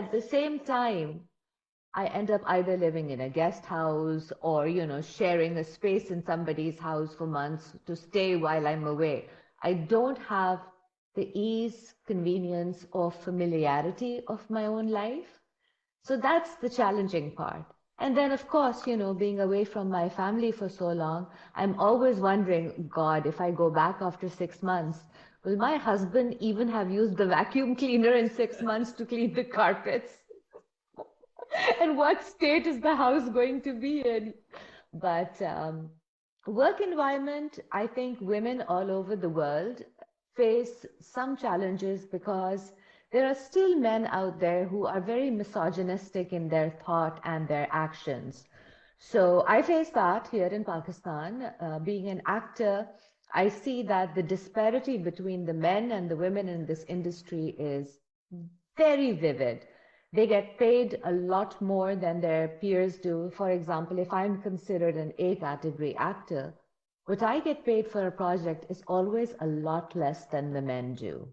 at the same time, I end up either living in a guest house or, sharing a space in somebody's house for months to stay while I'm away. I don't have the ease, convenience, or familiarity of my own life. So that's the challenging part. And then, of course, being away from my family for so long, I'm always wondering, God, if I go back after 6 months, will my husband even have used the vacuum cleaner in 6 months to clean the carpets? And what state is the house going to be in? But work environment, I think women all over the world face some challenges because there are still men out there who are very misogynistic in their thought and their actions. So I face that here in Pakistan. Being an actor, I see that the disparity between the men and the women in this industry is very vivid. They get paid a lot more than their peers do. For example, if I'm considered an A category actor, what I get paid for a project is always a lot less than the men do.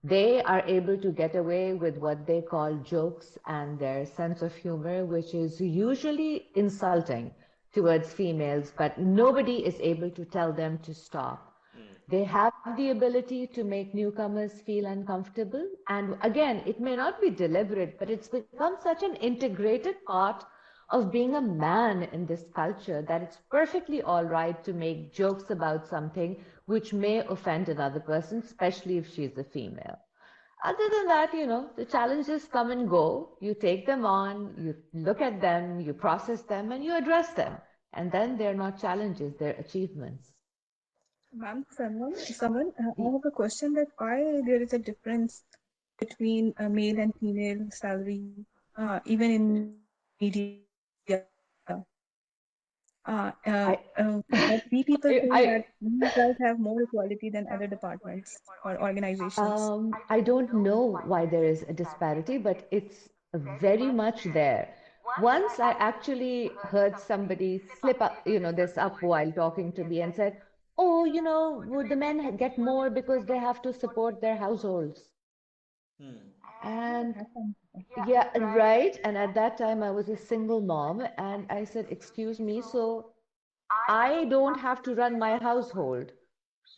They are able to get away with what they call jokes and their sense of humor, which is usually insulting towards females, but nobody is able to tell them to stop. They have the ability to make newcomers feel uncomfortable. And again, it may not be deliberate, but it's become such an integrated part of being a man in this culture that it's perfectly all right to make jokes about something which may offend another person, especially if she's a female. Other than that, the challenges come and go. You take them on, you look at them, you process them, and you address them. And then they're not challenges, they're achievements. Ma'am, I have a question that why there is a difference between a male and female salary, even in media. We people say that I, we guys have more equality than other departments or organizations. I don't know why there is a disparity, but it's very much there. Once I actually heard somebody slip up, this up while talking to me and said, "Oh, would the men get more because they have to support their households?" And yeah, right. And at that time, I was a single mom, and I said, "Excuse me, so I don't have to run my household?"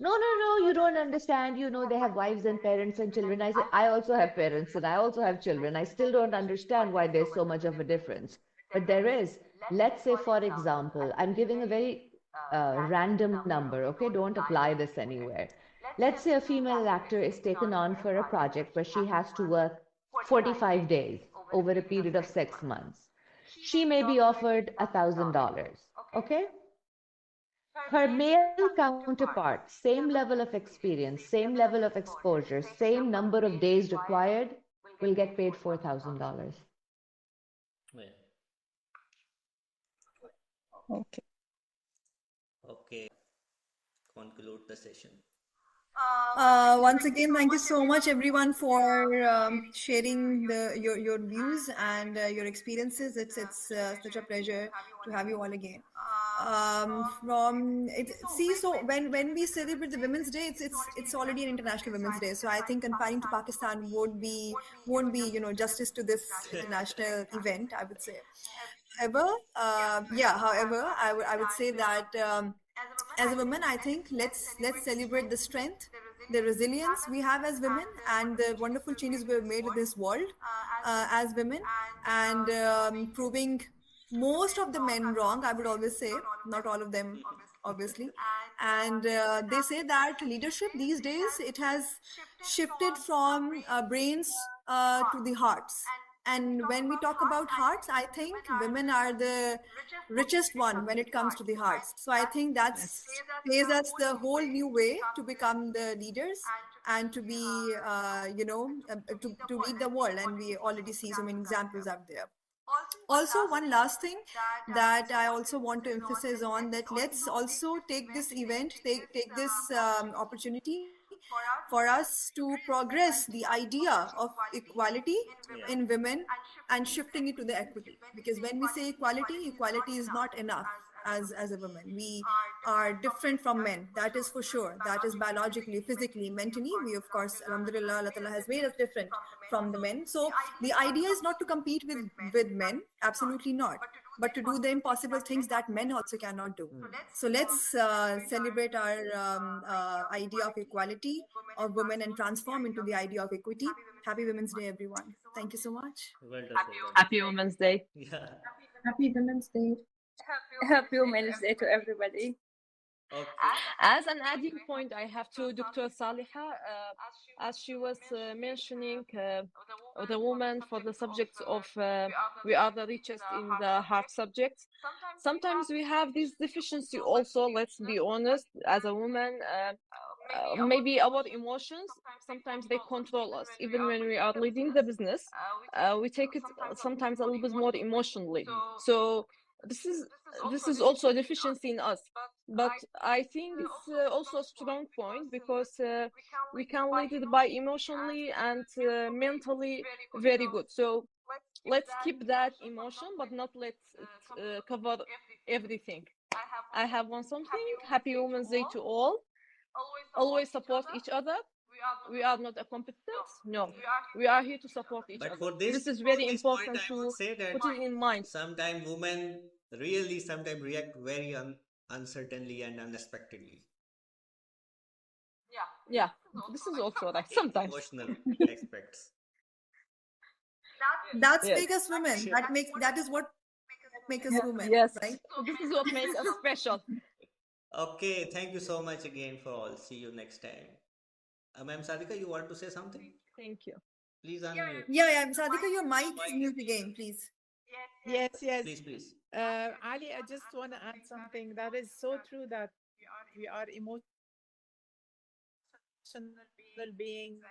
No, no, no, you don't understand. They have wives and parents and children. I say, I also have parents and I also have children. I still don't understand why there's so much of a difference. But there is. Let's say, for example, I'm giving a very random number, okay? Don't apply this anywhere. Let's say a female actor is taken on for a project where she has to work 45 days over a period of 6 months. She may be offered $1,000, okay? Her male counterpart, same level of experience, same level of exposure, same number of days required, will get paid $4,000. Yeah. Okay. Okay. Conclude the session. Once again, thank you so much, everyone, for sharing your views and your experiences. It's such a pleasure to have you all again. So when we celebrate the Women's Day, it's already an International Women's Day. So I think confining to Pakistan won't be justice to this international event, I would say. However, I would say that. As a woman, I think let's celebrate the strength, the resilience we have as women, and the wonderful changes we have made in this world as women, and proving most of the men wrong. I would always say, not all of them, obviously. And they say that leadership these days, it has shifted from brains to the hearts. And when we talk about hearts, I think women are the richest one when it comes to the hearts. So I think that says us the whole new way to become the leaders and to be, to lead the world. And we already see so many examples out there. Also, one last thing that I also want to emphasize on, that let's also take this event, take this opportunity for us to progress the idea of equality in women and shifting it to the equity. Because when we say equality, equality is not enough. as a woman. We are different from men. That is for sure. That is biologically, physically, mentally. We, of course, alhamdulillah, Allah Ta'ala has made us different from the men. So the idea is not to compete with men. Absolutely not. But to do the impossible things that men also cannot do. So let's celebrate our idea of equality of women and transform into the idea of equity. Happy Women's Day, everyone. Thank you so much. Wonderful. Happy Women's Day. Yeah. Happy Women's Day. Happy Women's Day to everybody. Okay. As an adding point, I have to Dr. Saleha, as she was mentioning, the woman for the subjects of we are the richest in the hard subjects. Sometimes we have this deficiency also, let's be honest, as a woman. Maybe our emotions, sometimes they control us. Even when we are leading the business, we take it sometimes a little bit more emotionally. So this is also a deficiency in us. But I think it's also a strong point because we can lead it by emotionally and mentally very good. So let's keep that emotion, but not let it cover everything. I have one something. Happy Women's Day to all. Always support each other. We are not a competitors. No, we are here to support each But other. for this is very this important point, I would to say that put it in mind. sometimes women really sometimes react very uncertainly and unexpectedly. Yeah, this is also right. Sometimes. Emotional aspects. That's Yes. make us women. That is what make us women, Yes, right? this is what makes us special. Okay, thank you so much again for all. See you next time. Ma'am Sadika, you want to say something? Thank you. Please unmute. Yeah. Sadika, your mic is mute again, please. Yes, yes. Please. Ali, I just want to add something that is so true that we are emotional beings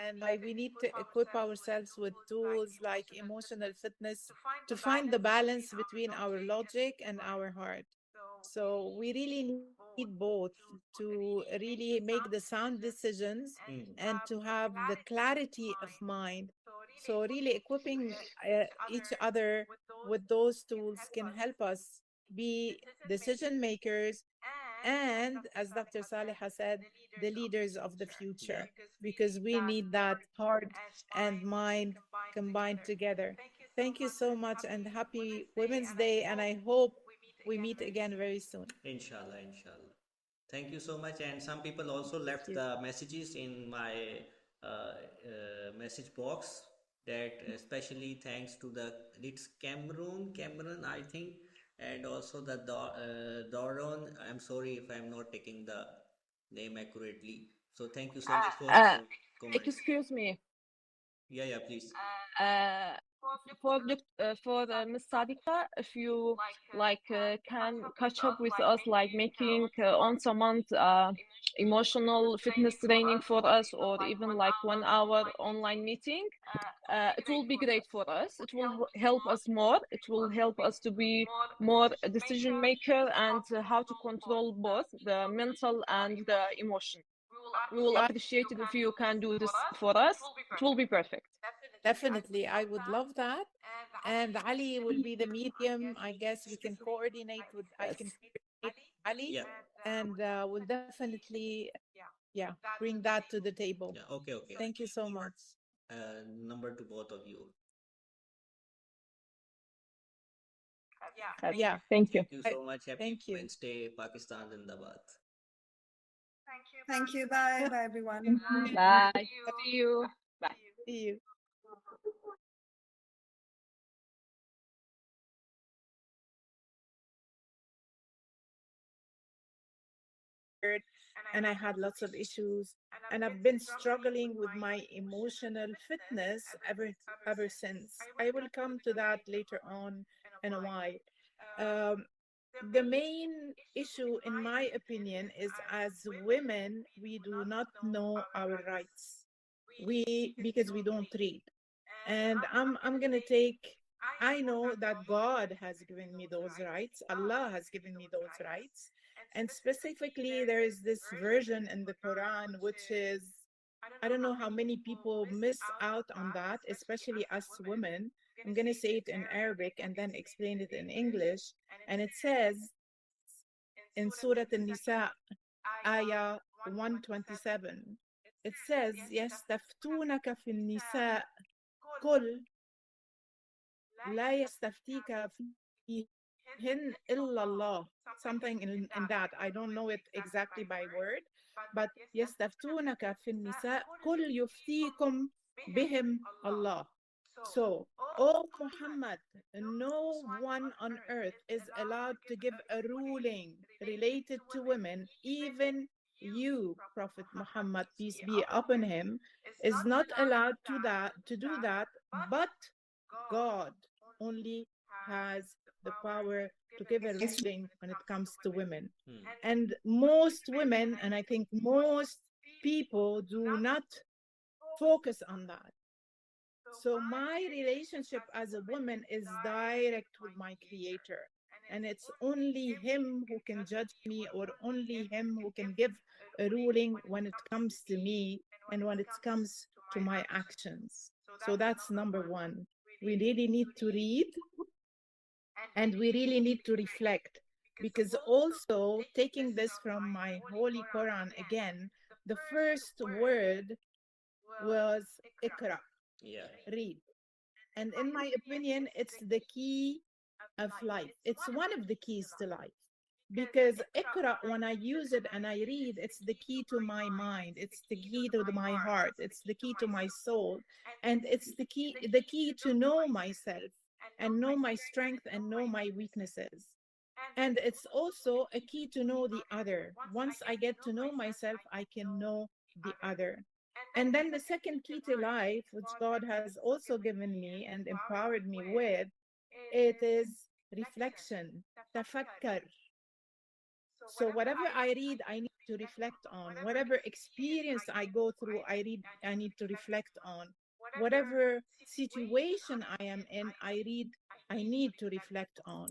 and like we need to equip ourselves with tools like emotional fitness to find the balance between our logic and our heart. So we really need both to really make the sound decisions and to have the clarity of mind. So really equipping each other with those tools can help us be decision makers and, as Dr. Saleha said, the leaders of the future, because we need that heart and mind combined together. Thank you so much and happy Women's Day, and I hope we meet again very soon. Inshallah. Thank you so much. And some people also left the messages in my message box. That especially thanks to it's Cameron, I think, and also the Doron. I'm sorry if I'm not taking the name accurately. So thank you so much for commenting. Excuse me. Yeah, please. For Miss Sadika, if you can catch up with us, like making once a month emotional fitness training for us, or even like 1 hour online meeting, it will be great for us. It will help us more. It will help us to be more a decision maker and how to control both the mental and the emotion. We will appreciate it if you can do this for us. It will be perfect. Definitely, I would love that. And Ali will be the medium. I guess we can coordinate with, I can coordinate Ali, Yeah. and we'll definitely, bring that to the table. Yeah. Okay. Thank you so much. Number to both of you. Yeah. Thank you. Thank you so much. Happy Thank you. Women's Day, Pakistan Zindabad. Thank you. Bye, everyone. Bye. See you. Bye. See you. And I had lots of issues, and I've been struggling with my emotional fitness ever since. I will come to that later on in a while. The main issue, in my opinion, is as women, we do not know our rights. Because we don't read. And I'm gonna take, I know that God has given me those rights, Allah has given me those rights. And specifically, there is this version in the Quran, which is, I don't know how many people miss out on that, especially us women. I'm going to say it in Arabic and then explain it in English. And it says, in Surah An-Nisa, Ayah 127. It says, يستفتونك في النساء قل لا يستفتيك فيهن إلا الله. Something in that. I don't know it exactly by word, but يستفتونك في النساء قل يفتيكم بهم الله. So, oh Muhammad, no one on earth is allowed to give a ruling related to women. Even you, Prophet Muhammad, peace be upon him, is not allowed to do that, but God only has the power to give a ruling when it comes to women. And most women, and I think most people, do not focus on that. So my relationship as a woman is direct with my creator. And it's only him who can judge me, or only him who can give a ruling when it comes to me and when it comes to my actions. So that's number one. We really need to read, and we really need to reflect, because also, taking this from my Holy Quran again, the first word was Iqra. Yeah. Read. And in my opinion, it's the key of life. It's one of the keys to life. Because Iqra, when I use it and I read, it's the key to my mind. It's the key to my heart. It's the key to my soul. And it's the key to know myself and know my strength and know my weaknesses. And it's also a key to know the other. Once I get to know myself, I can know the other. And then the second key to life, which God has also given me and empowered me with, it is reflection, tafakkar. So whatever I read, I need to reflect on. Whatever experience I go through, I need to reflect on. Whatever situation I am in, I need to reflect on.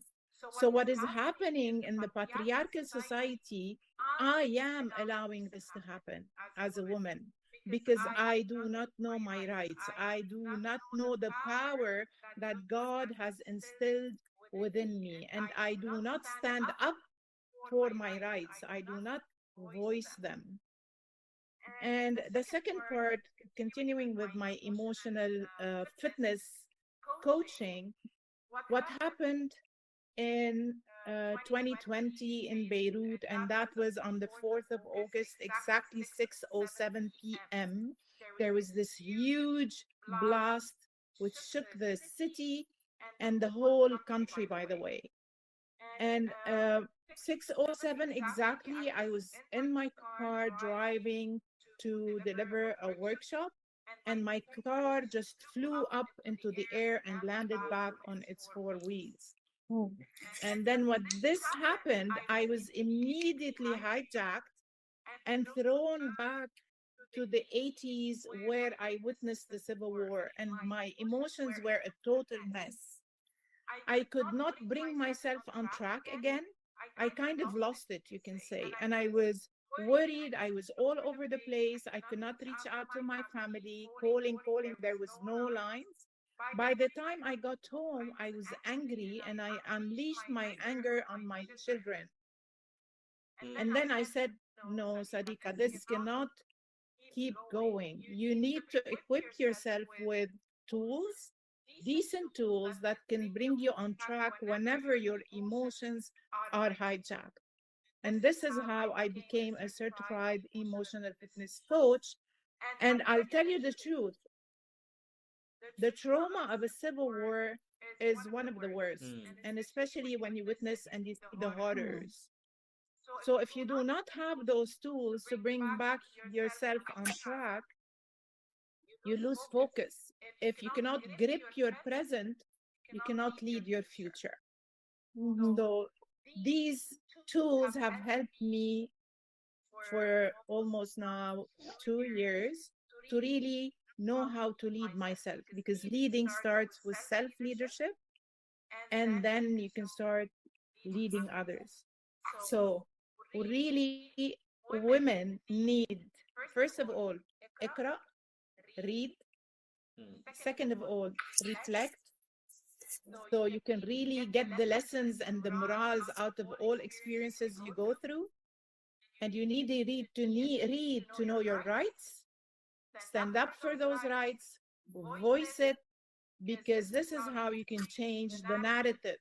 So what is happening in the patriarchal society, I am allowing this to happen as a woman, because I do not know my rights. I do not know the power that God has instilled within me, and I do not stand up for my rights. I do not voice them. And the second part, continuing with my emotional fitness coaching, what happened in 2020 in Beirut, and that was on the 4th of August, exactly 6:07 p.m. There was this huge blast which shook the city and the whole country, by the way. And 6:07 exactly, I was in my car driving to deliver a workshop, and my car just flew up into the air and landed back on its four wheels. And then when this happened, I was immediately hijacked and thrown back to the 80s, where I witnessed the Civil War, and my emotions were a total mess. I could not bring myself on track again. I kind of lost it, you can say. And I was worried. I was all over the place. I could not reach out to my family, calling. There was no lines. By the time I got home, I was angry, and I unleashed my anger on my children. And then I said, no, Sadika, this cannot keep going. You need to equip yourself with tools, decent tools that can bring you on track whenever your emotions are hijacked. And this is how I became a certified emotional fitness coach. And I'll tell you the truth, the trauma of a civil war is one of the worst, and especially when you witness and you see the horrors. So if you do not have those tools to bring back yourself on track, you lose focus. If you cannot grip your present, you cannot lead your future. So these tools have helped me for almost now 2 years to really know how to lead myself, because leading starts with self-leadership, and then you can start leading others. So really, women need, first of all, Iqra, read. Second of all, reflect. so you can really get the lessons and the morals out of all experiences you go through. And you need to read to know your rights, stand up for those rights, voice it, because this is how you can change the narrative.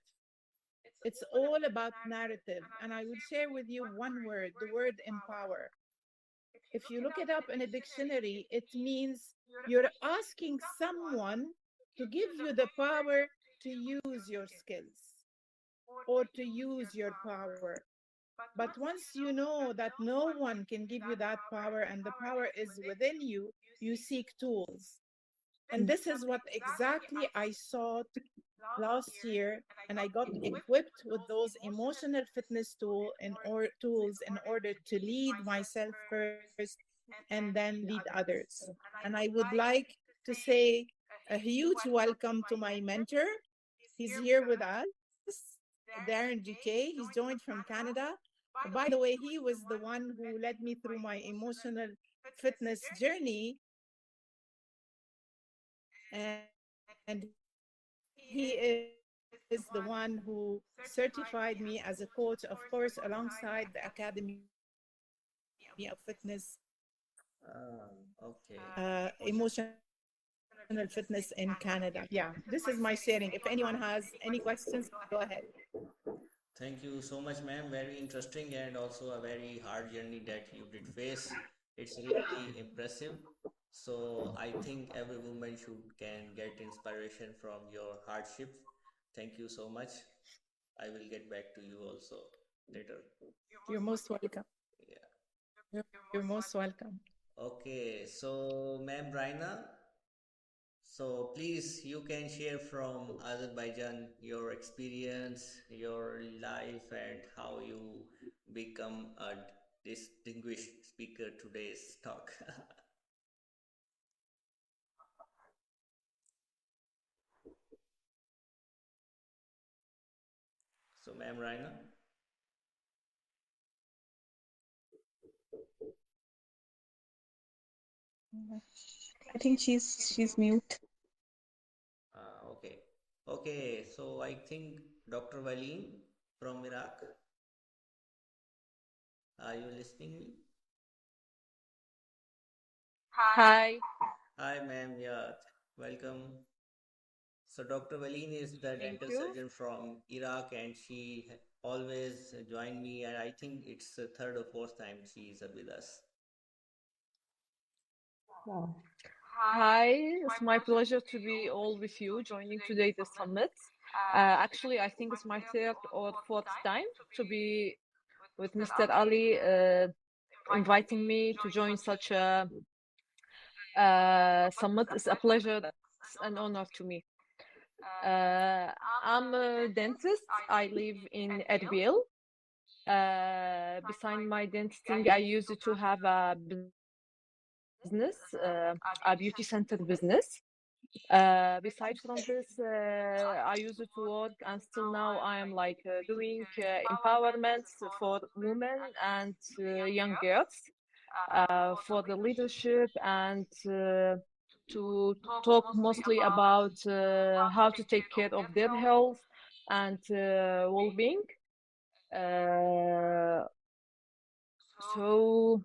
It's all about narrative. And I will share with you one word, the word empower. If you look it up in a dictionary, it means you're asking someone to give you the power to use your skills or to use your power. But once you know that no one can give you that power and the power is within you, you seek tools. And this is what exactly I sought last year. And I got equipped with those emotional fitness tools in order to lead myself first and then lead others. And I would like to say a huge welcome to my mentor. He's here with us, Darren GK. He's joined from Canada. By the way, he was the one who led me through my emotional fitness journey. And he is the one who certified me as a coach, of course, alongside the Academy of Fitness, Okay. Emotional Fitness in Canada. Yeah, this is my sharing. If anyone has any questions, go ahead. Thank you so much, ma'am. Very interesting and also a very hard journey that you did face. It's really impressive. So I think every woman should can get inspiration from your hardships. Thank you so much. I will get back to you also later. You're most welcome. Yeah. You're most welcome. Okay. So, ma'am Raina, so please, you can share from Azerbaijan your experience, your life, and how you become a distinguished speaker today's talk. So, ma'am Raina. I think she's mute. Okay. Okay. So I think Dr. Valine from Iraq. Are you listening me? Hi. Hi, ma'am. Yeah. Welcome. So Dr. Valine is the Thank dental you. surgeon from Iraq, and she always join me. And I think it's the third or fourth time she is with us. Wow. Hi, it's my pleasure to be all with you joining today the summit. Actually, I think it's my third or fourth time to be with Mr. Ali, inviting me to join such a summit. It's a pleasure, it's an honor to me. I'm a dentist. I live in Erbil. Beside my dentisting, I used to have a business, a beauty center business. Beside from this, I used to work, and still now I am like doing empowerment for women and young girls for the leadership and to talk mostly about how to take care of their health and well-being. Uh, so,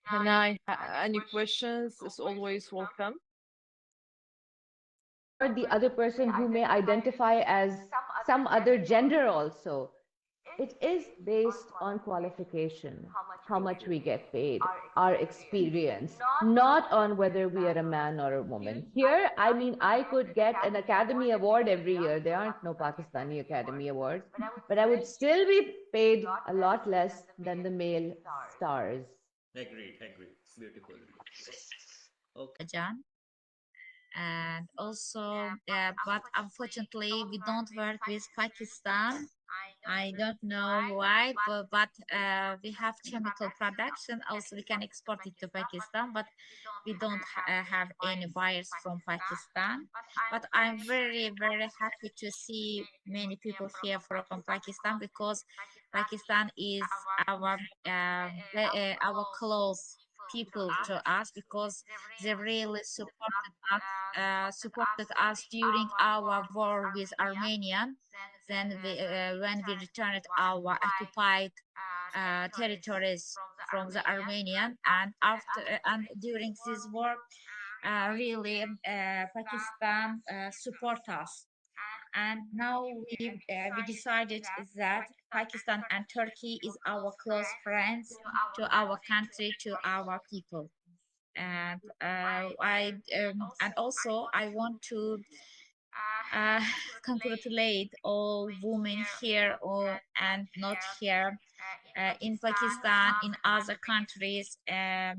can I any questions? Is always welcome. Or the other person who may identify as some other gender also. It is based on qualification, how much we get paid, our experience, not on whether we are a man or a woman. Here, I mean, I could get an Academy Award every year. There aren't no Pakistani Academy Awards, but I would still be paid a lot less than the male stars. Agreed, agreed. Beautiful. Okay. Azerbaijan. And also, but unfortunately, we don't work with Pakistan. I don't know why, but we have chemical production. Also, we can export it to Pakistan, but we don't have any buyers from Pakistan. But I'm very, very happy to see many people here from Pakistan because Pakistan is our close people to us because they really supported us during our war with Armenia. Then when we returned our occupied territories from the Armenian, and after and during this war, really Pakistan support us. And now we decided that Pakistan and Turkey is our close friends to our country, to our people. And and also I want to uh, congratulate all women here or and not here in Pakistan, in other countries, uh,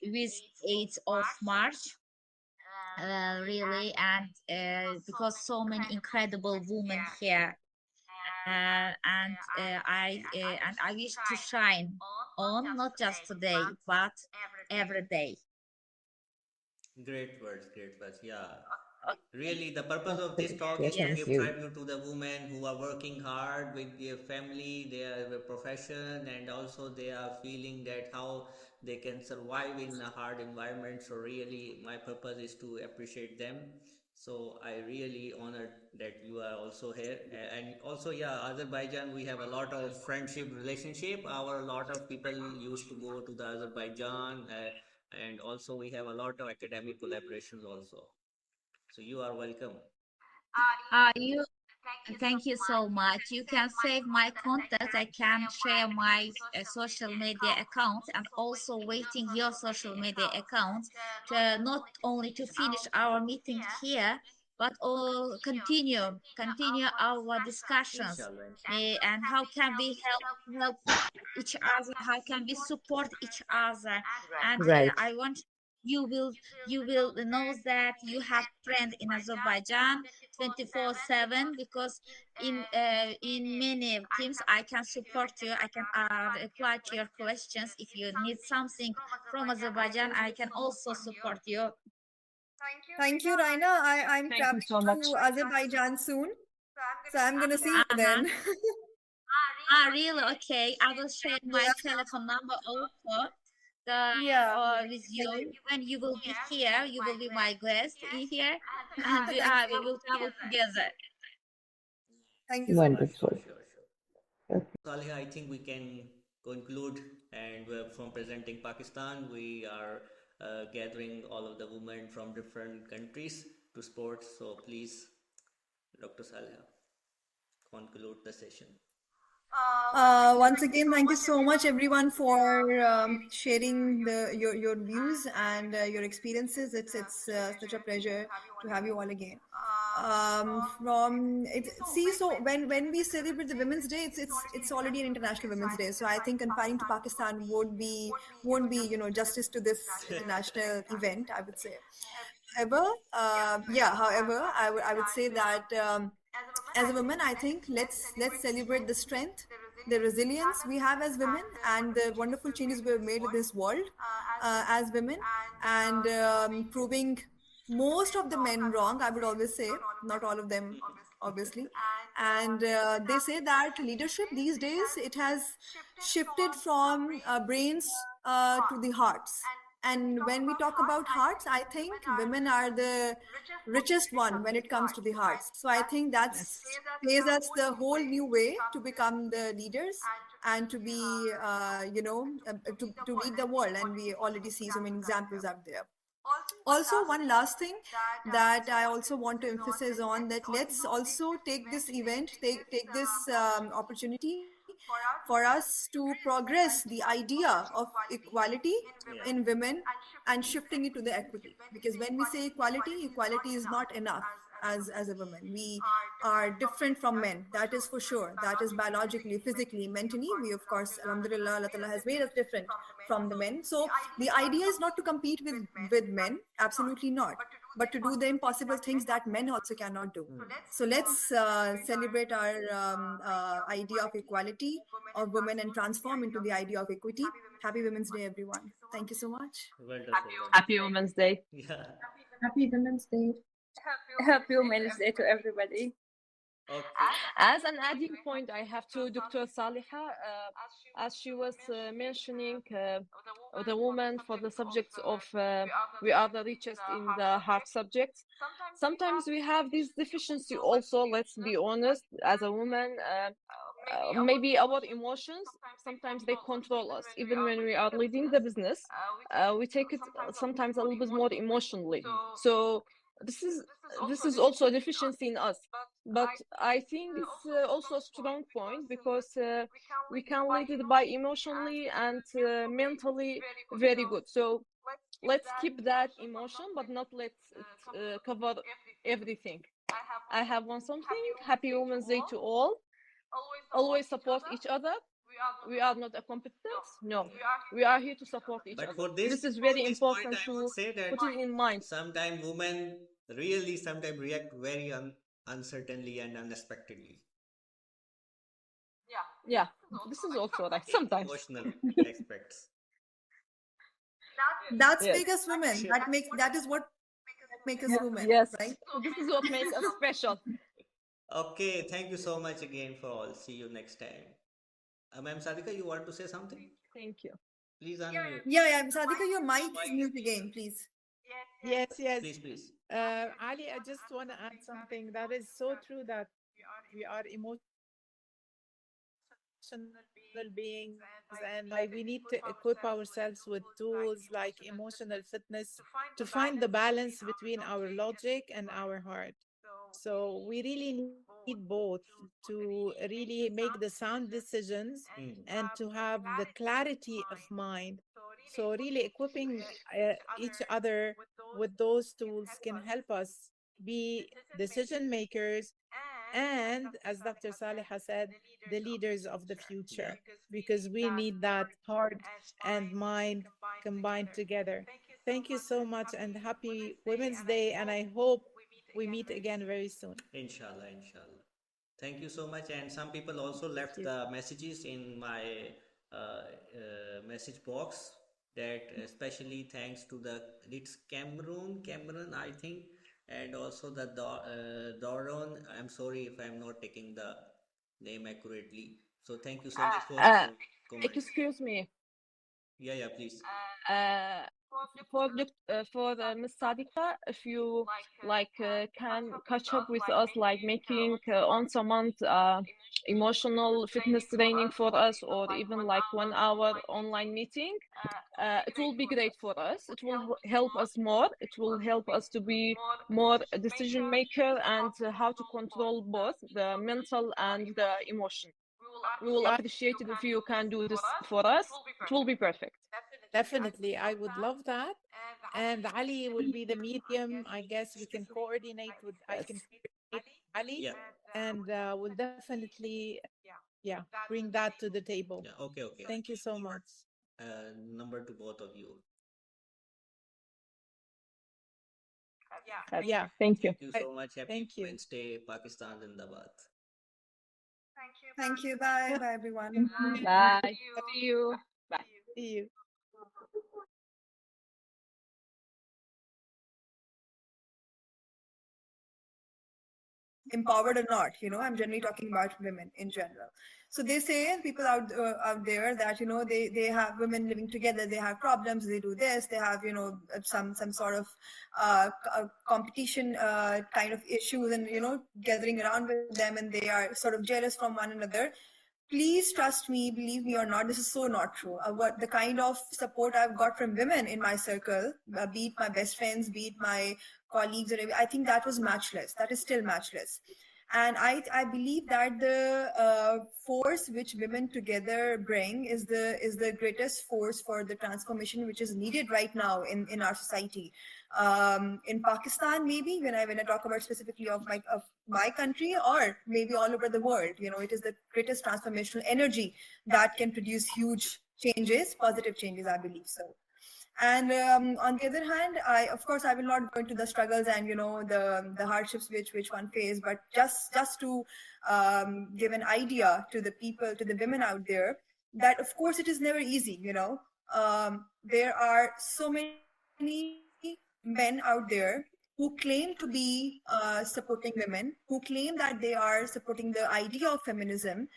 with 8th of March, really, and because so many incredible women here, and I wish to shine on not just today but every day. Great words, great words. Yeah. Really, the purpose of this Absolutely. talk is to Thank give Yes. you. tribute to the women who are working hard with their family, their profession, and also they are feeling that how they can survive in a hard environment. So, really, my purpose is to appreciate them. So, I really honored that you are also here. And also, yeah, Azerbaijan, we have a lot of friendship relationship. Our a lot of people used to go to the Azerbaijan, and also we have a lot of academic collaborations also. So you are welcome. You Thank you so much. You can save my contact. I can share my social media account and also waiting your social media account to not only to finish our meeting here, but all continue our discussions. Inshallah, inshallah. And how can we help each other? How can we support each other? And Right. I want you will know that you have friend in Azerbaijan 24/7 because in many teams I can support you. I can reply to your questions. If you need something from Azerbaijan, I can also support you. Thank you, Raina. I'm Thank you so traveling much. to Azerbaijan soon, so I'm gonna see you Uh-huh. then. Really? Okay. I will share my Yeah, telephone number also yeah. with you. When you will be here, you will be my guest in here, and Thank we you. will travel together. Thank you so much. Sure, Wonderful. sure, sure. Salih, I think we can conclude. And from presenting Pakistan, we are gathering all of the women from different countries to sports. So please, Dr. Salih, conclude the session. Once again, thank you so much, everyone, for sharing your views and your experiences. It's such a pleasure to have you all again. From it, see, so when we celebrate the Women's Day, it's already an International Women's Day. So I think confining to Pakistan won't be justice to this international event, I would say. However, however, I would say that as a woman, I think let's celebrate the strength, the resilience we have as women, and the wonderful changes we have made in this world as women, and proving most of the men wrong. I would always say, not all of them, obviously. And they say that leadership these days it has shifted from brains to the hearts. And when we talk about hearts, I think women are the richest one when it comes to the hearts. So I think that's plays us the whole new way to become the leaders and to be, to lead the world. And we already see so many examples out there. Also, one last thing that I also want to emphasize on, that let's also take this event, take this opportunity for us to progress the idea of equality in women and shifting it to the equity. Because when we say equality is not enough. As a woman, we are different from men, that is for sure. That is biologically, physically, mentally. We, of course, alhamdulillah, Allah Ta'ala has made us different from the men. So the idea is not to compete with men, absolutely not, but to do the impossible things that men also cannot do. So let's celebrate our idea of equality of women and transform into the idea of equity. Happy Women's Day, everyone. Thank you so much. Wonderful, Happy wonderful. Women's Day. Yeah. Happy Women's Day. Happy Women's Day to everybody. Okay. As an adding point, I have to Dr. Saleha, as she was mentioning, the woman for the subjects of we are the richest in the hard subjects. Sometimes we have this deficiency also, let's be honest, as a woman. Maybe our emotions sometimes they control us even when we are leading the business. We take it sometimes a little bit more emotionally. So this is also a deficiency in us, but I think it's also a strong point because we can lead it by emotionally and mentally very good. So let's keep that emotion but not let it cover everything. I have one something. Happy Women's Day to all. Always support each other. We are not a competence. No, we are here to support each But other. for This is very this point, important I would to say that put it in mind. sometimes women really sometimes react very uncertainly and unexpectedly. Yeah, this is also right. Sometimes. Emotional aspects. That's Yes. make us women. That is what make us women, Yes. right? This is what makes us special. Okay, thank you so much again for all. See you next time. Ma'am Sadika, you want to say something? Thank you. Please unmute. Yeah. Sadika, your mic is mute again, please. Yes, yes. Please. Ali, I just want to add something that is so true that we are emotional beings and like we need to equip ourselves with tools like emotional fitness to find the balance between our logic and our heart. So we really need both to really make the sound decisions and to have the clarity of mind. So really equipping each other with those tools can help us be decision makers and, as Dr. Saleha said, the leaders of the future, because we need that heart and mind combined together. Thank you so much and happy Women's Day. And I hope we meet again very soon. Inshallah. Thank you so much. And some people also left the messages in my message box. That especially thanks to it's Cameron, I think, and also the Doron. I'm sorry if I'm not taking the name accurately. So thank you so much for your comment. Excuse me. Yeah, please. For Miss Sadika, if you can catch up with us, like making once a month emotional fitness training for us, or even like 1 hour online meeting, it will be great for us. It will help us more. It will help us to be more a decision maker and how to control both the mental and the emotion. We will appreciate it if you can do this for us. It will be perfect. Definitely, I would love that. And Ali will be the medium. I guess we can coordinate with, I can coordinate with Ali, Yeah. and we'll definitely, bring that to the table. Yeah. Okay. Thank you so much. Number to both of you. Yeah. Thank you. Thank you so much. Happy Thank you. Women's Day, Pakistan Zindabad. Thank you. Bye, everyone. Bye. See you. Bye. See you. Empowered or not, I'm generally talking about women in general. So they say, people out there, that they have women living together, they have problems, they do this, they have some sort of competition kind of issues, and gathering around with them, and they are sort of jealous from one another. Please trust me, believe me or not, this is so not true. What the kind of support I've got from women in my circle, be it my best friends, be it my colleagues, or I think that was matchless. That is still matchless. And I believe that the force which women together bring is the greatest force for the transformation which is needed right now in our society. In Pakistan, maybe when I talk about specifically of my country, or maybe all over the world, it is the greatest transformational energy that can produce huge changes, positive changes, I believe so. And on the other hand, of course I will not go into the struggles and the hardships which one face, but just to give an idea to the people, to the women out there, that of course it is never easy. There are so many men out there who claim to be supporting women, who claim that they are supporting the idea of feminism,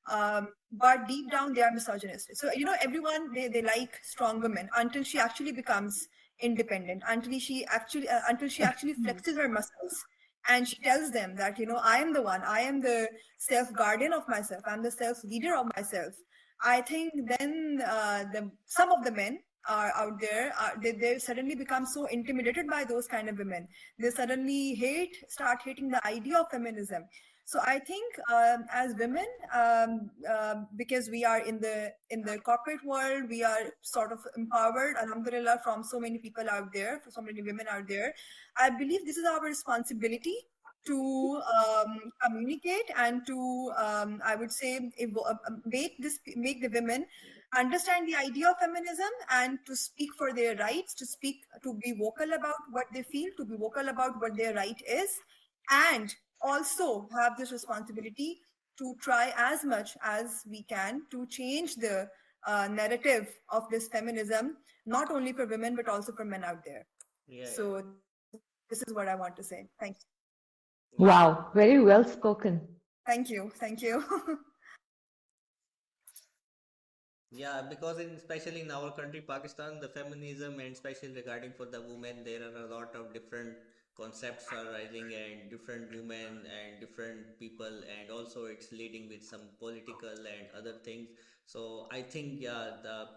but deep down they are misogynistic. So everyone, they like strong women until she actually becomes independent, until she actually flexes her muscles and she tells them that I am the one, I am the self guardian of myself, I'm the self leader of myself. I think then some of the men are out there, they suddenly become so intimidated by those kind of women. They suddenly start hating the idea of feminism. So I think as women, because we are in the corporate world, we are sort of empowered, alhamdulillah, from so many people out there, for so many women out there. I believe this is our responsibility to communicate and to I would say make the women understand the idea of feminism and to speak for their rights, to be vocal about what they feel, to be vocal about what their right is, and also have this responsibility to try as much as we can to change the narrative of this feminism, not only for women but also for men out there. Yeah. So this is what I want to say. Thank you. Wow, very well spoken. Thank you. Yeah, because especially in our country, Pakistan, the feminism and especially regarding for the women, there are a lot of different concepts are rising and different women and different people, and also it's leading with some political and other things. So I think, yeah, the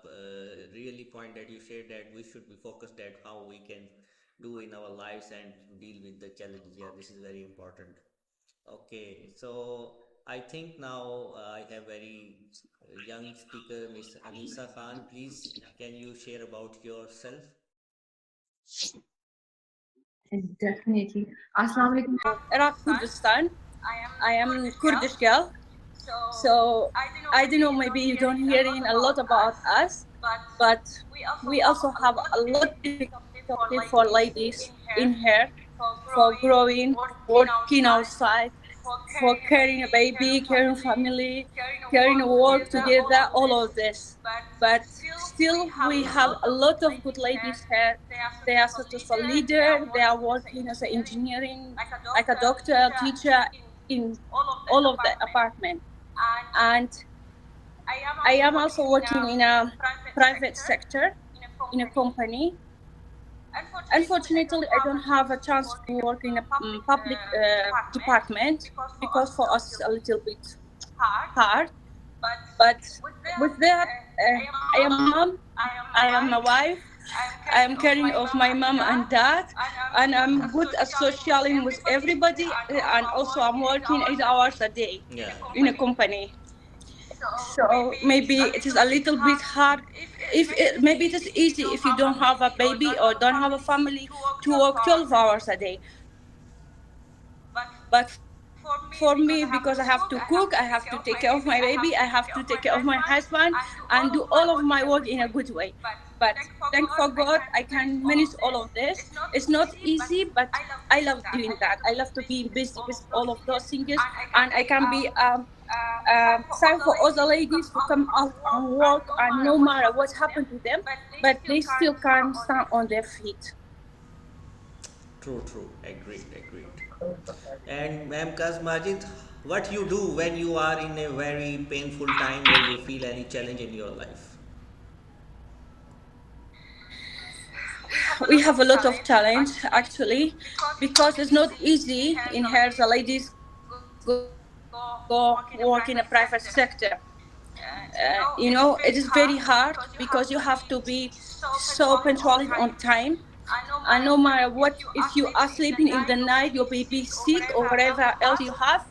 really point that you shared, that we should be focused at how we can do in our lives and deal with the challenges. Yeah, this is very important. Okay, so I think now I have very young speaker, Miss Anisa Khan. Please, can you share about yourself? Definitely. Assalamu alaikum. Iraq, Kurdistan. I am Kurdish girl. So I don't know, maybe you don't hearing a lot about us, but we also have a lot of difficulty for ladies in here, for growing, working outside, for carrying a baby, carrying family, carrying work together, all of this. But still, we have a lot of good ladies here. They are such as a leader. They are working as an engineering, like a doctor, teacher in all of the apartment. And I am also working in a private sector, in a company. Unfortunately, I don't have a chance to work in a public department because for us it's a little bit hard. But with that, I am a mom, I am a wife, I am caring of my mom and dad, and I'm good at socializing with everybody, and also I'm working 8 hours a day in a company. So maybe it is a little bit hard. Maybe it is easy if you don't have a baby or don't have a family to work 12 hours a day. But for me, because I have to cook, I have to take care of my baby, I have to take care of my husband and do all of my work in a good way. But thank for God, I can manage all of this. It's not easy, but I love doing that. I love to be busy with all of those things, and I can be time for other ladies to come out and work, and no matter what happened to them, but they still can stand on their feet. True, agreed. And Ma'am Kazh, Majid, what you do when you are in a very painful time or you feel any challenge in your life? We have a lot of challenge actually, because it's not easy in here. The ladies go work in a private sector. It is very hard because you have to be so punctual on time. And no matter what, if you are sleeping in the night, your baby is sick or whatever else you have,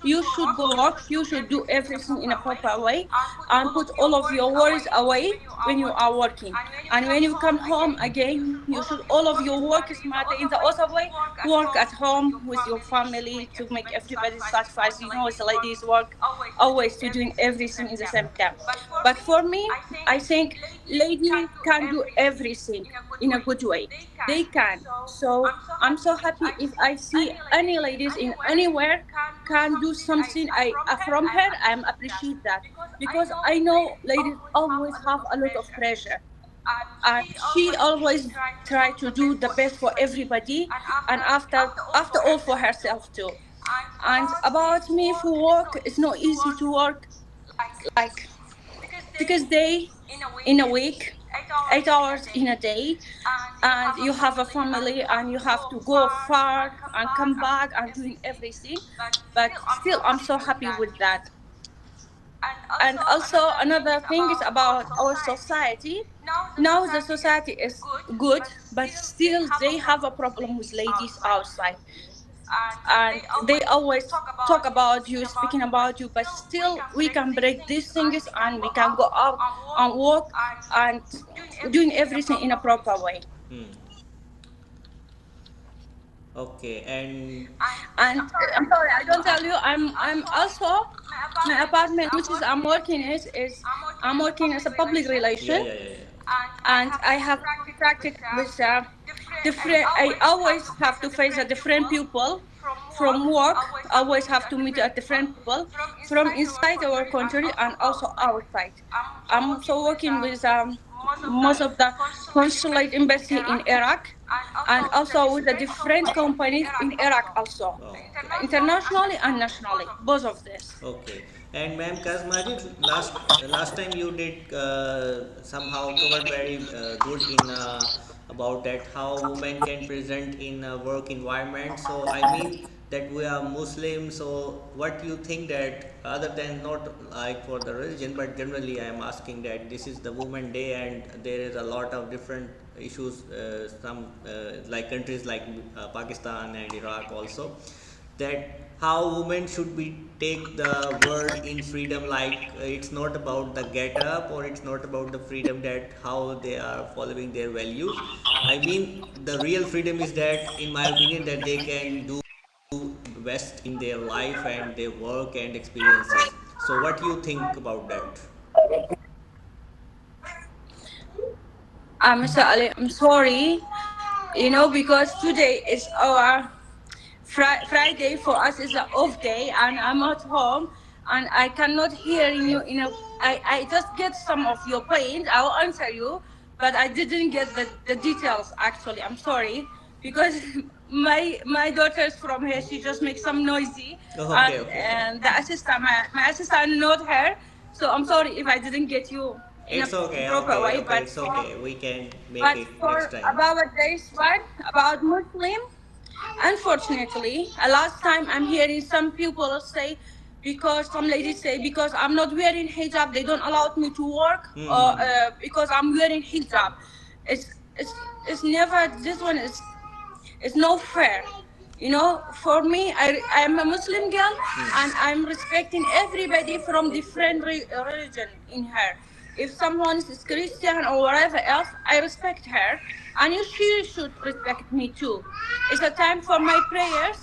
you should go work. You should do everything in a proper way and put all of your worries away when you are working. And when you come home again, you should all of your work is matter in the other way. Work at home with your family to make everybody satisfied. As the ladies work always to doing everything in the same time. But for me, I think ladies can do everything in a good way. They can. So I'm so happy if I see any ladies in anywhere can do something from her. I appreciate that, because I know ladies always have a lot of pressure. and she always try to do the best for everybody, and after all for herself too. And about me, for work, it's not easy to work, like, because they in a week, 8 hours in a day, and you have a family and you have to go far and come back and doing everything, but still I'm so happy with that. And also another thing is about our society. Now the society is good, but still they have a problem with ladies outside, and they always talk about you, speaking about you, but still we can break these things and we can go out and work and doing everything in a proper way. Hmm. Okay, and And I'm sorry, I don't tell you, I'm also, my apartment which is I'm working is I'm working as a public yeah, relation, yeah, yeah, yeah. and I have contracted with different. I always have to face a different people from work. Always have to meet a different people from inside our country and also outside. I'm also working with most of the consulate embassy in Iraq, and also with the different companies in Iraq also, Oh. internationally and nationally, both of this. Okay. And ma'am Kazh, Majid, last time you did somehow covered very good in about that how women can present in a work environment. So I mean that we are Muslims. So what you think that other than not like for the religion, but generally I am asking that this is the Women Day and there is a lot of different issues. Some like countries like Pakistan and Iraq also, that how women should be take the word in freedom, like it's not about the get up or it's not about the freedom that how they are following their values. I mean the real freedom is that in my opinion that they can do best in their life and their work and experiences. So what do you think about that? Mr. Ali, I'm sorry, because today is our Friday for us is an off day, and I'm at home, and I cannot hear you. I just get some of your points. I will answer you, but I didn't get the details. Actually, I'm sorry, because my daughter's from here. She just makes some noisy, Oh, okay, okay. and the assistant, my assistant, not her. So I'm sorry if I didn't get you in a It's okay, proper okay, way. okay, it's okay, we can make But it next for time. about this one, about Muslim, unfortunately, last time I'm hearing some people say, because some ladies say, because I'm not wearing hijab, they don't allow me to work, or because I'm wearing hijab. It's it's it's never. This one is it's no fair. For me, I'm a Muslim girl, and I'm respecting everybody from different religion in her. If someone is Christian or whatever else, I respect her, and she should respect me too. It's a time for my prayers.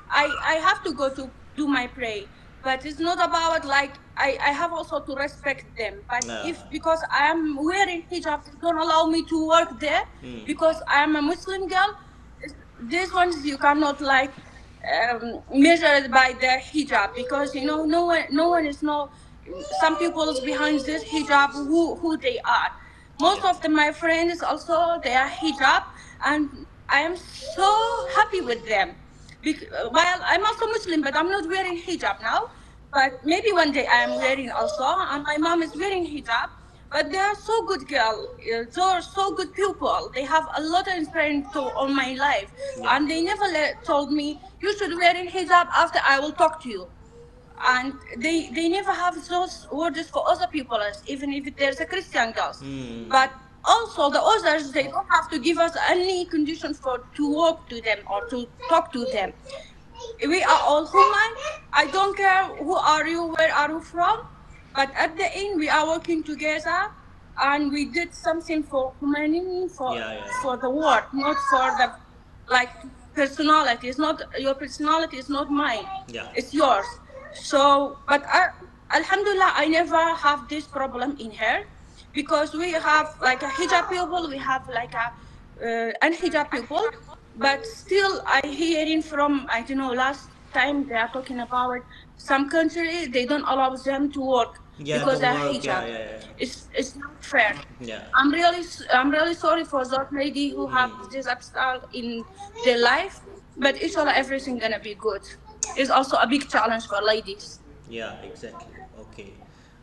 I have to go to do my pray, but it's not about like I have also to respect them. But if because I am wearing hijab, they don't allow me to work there because I am a Muslim girl. These ones you cannot like measure it by their hijab, because no one is no. Some people is behind this hijab who they are. Most of my friends also they are hijab, and I am so happy with them. While I'm also Muslim, but I'm not wearing hijab now. But maybe one day I am wearing also, and my mom is wearing hijab. But they are so good girl. They are so good people. They have a lot of inspiring to on my life, and they never told me you should wear a hijab after I will talk to you. And they never have those words for other people, even if there's a Christian girls. But also the others, they don't have to give us any conditions for to walk to them or to talk to them. We are all human. I don't care who are you, where are you from, but at the end we are working together, and we did something for humanity, for the world, not for the like personality. It's not your personality. It's not mine. It's yours. So, but Alhamdulillah, I never have this problem in here, because we have like a hijab people, we have like a unhijab people, but still I hearing from, I don't know, last time they are talking about some countries, they don't allow them to work. Yeah, to because they're work. Yeah, hijab. yeah, yeah. It's not fair. Yeah. I'm really sorry for that lady who have this obstacle in their life, but inshallah everything gonna be good. It's also a big challenge for ladies. Yeah, exactly. Okay.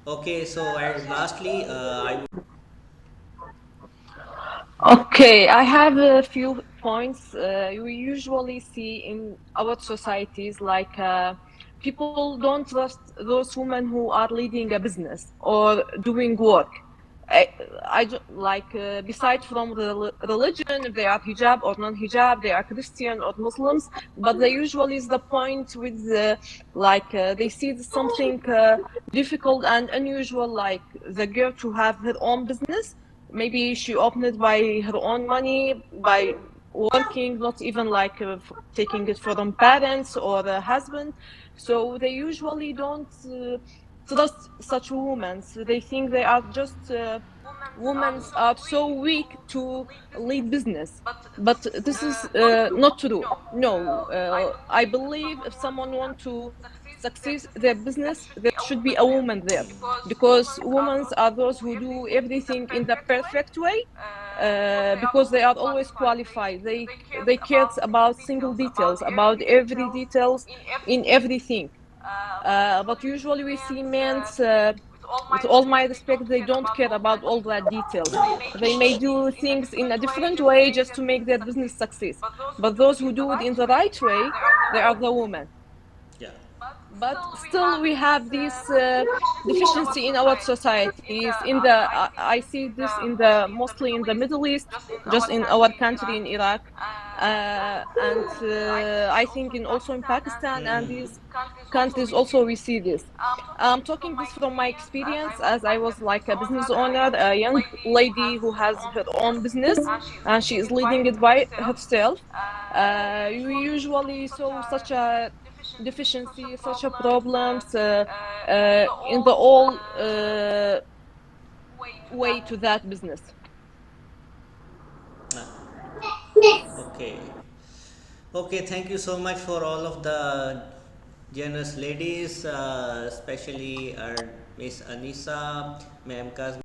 Okay, so and lastly, I would. Okay, I have a few points we usually see in our societies, like people don't trust those women who are leading a business or doing work. I, like beside from the religion, if they are hijab or non-hijab, they are Christian or Muslims, but they usually is the point with like they see something difficult and unusual, like the girl to have her own business. Maybe she opened it by her own money, by working, not even like taking it from parents or the husband. So they usually don't trust such women. So they think they are just women are so weak to lead business. But this is not true. No, I believe if someone wants to succeed their business, there should be a woman there, because women are those who do everything in the perfect way, because they are always qualified. They care about single details, about every details in everything. But usually we see men, with all my respect, they don't care about all that details. They may do things in a different way just to make their business success. But those who do it in the right way, they are the women. Yeah. But still we have this deficiency in our societies. I see this in the mostly in the Middle East, just in our country in Iraq, and I think in also in Pakistan and these countries also we see this. I'm talking this from my experience, as I was like a business owner, a young lady who has her own business and she is leading it by herself. We usually saw such a deficiency, such a problems in the all way to that business. Okay. Okay, thank you so much for all of the generous ladies, especially our Miss Anisa, Ma'am Kazh.